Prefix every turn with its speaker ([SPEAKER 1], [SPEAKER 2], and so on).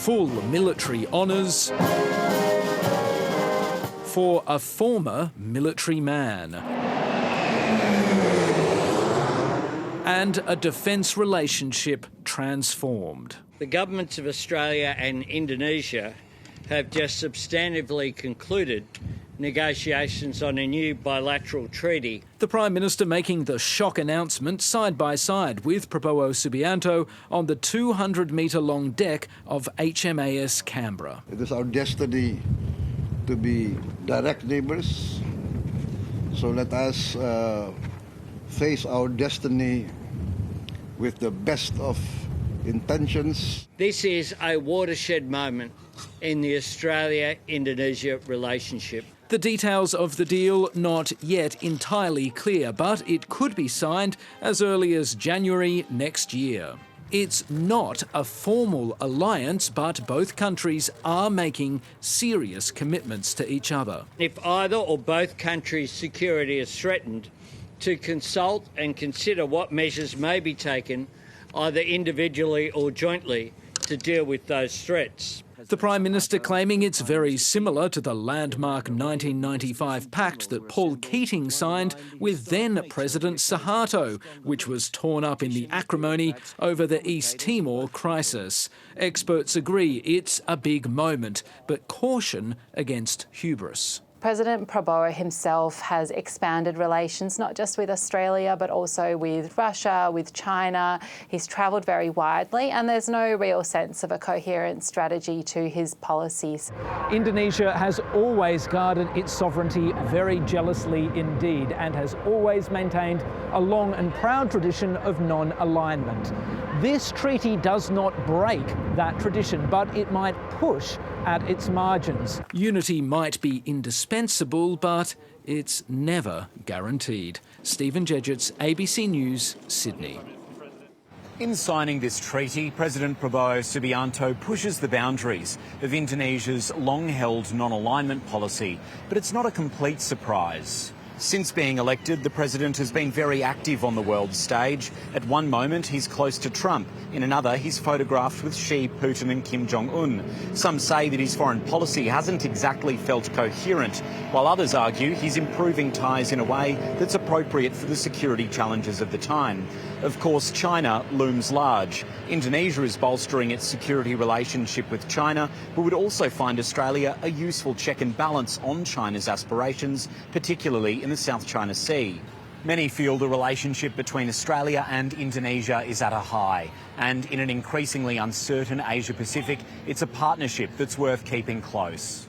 [SPEAKER 1] full military honours for a former military man. And a defence relationship transformed.
[SPEAKER 2] The governments of Australia and Indonesia have just substantively concluded negotiations on a new bilateral treaty.
[SPEAKER 1] The Prime Minister making the shock announcement side by side with Prabowo Subianto on the 200-metre-long deck of HMAS Canberra.
[SPEAKER 3] It is our destiny to be direct neighbours, so let us face our destiny with the best of intentions.
[SPEAKER 2] This is a watershed moment in the Australia-Indonesia relationship.
[SPEAKER 1] The details of the deal not yet entirely clear, but it could be signed as early as January next year. It's not a formal alliance, but both countries are making serious commitments to each other.
[SPEAKER 2] If either or both countries' security is threatened, to consult and consider what measures may be taken, either individually or jointly, to deal with those threats.
[SPEAKER 1] The Prime Minister claiming it's very similar to the landmark 1995 pact that Paul Keating signed with then-President Suharto, which was torn up in the acrimony over the East Timor crisis. Experts agree it's a big moment, but caution against hubris.
[SPEAKER 4] President Prabowo himself has expanded relations not just with Australia but also with Russia, with China. He's travelled very widely and there's no real sense of a coherent strategy to his policies.
[SPEAKER 5] Indonesia has always guarded its sovereignty very jealously indeed and has always maintained a long and proud tradition of non-alignment. This treaty does not break that tradition, but it might push at its margins.
[SPEAKER 1] Unity might be indispensable, but it's never guaranteed. Stephen Jedgetts, ABC News, Sydney.
[SPEAKER 6] In signing this treaty, President Prabowo Subianto pushes the boundaries of Indonesia's long-held non-alignment policy, but it's not a complete surprise. Since being elected, the president has been very active on the world stage. At one moment, he's close to Trump. In another, he's photographed with Xi, Putin and Kim Jong-un. Some say that his foreign policy hasn't exactly felt coherent, while others argue he's improving ties in a way that's appropriate for the security challenges of the time. Of course, China looms large. Indonesia is bolstering its security relationship with China, but would also find Australia a useful check and balance on China's aspirations, particularly in the South China Sea. Many feel the relationship between Australia and Indonesia is at a high, and in an increasingly uncertain Asia-Pacific, it's a partnership that's worth keeping close.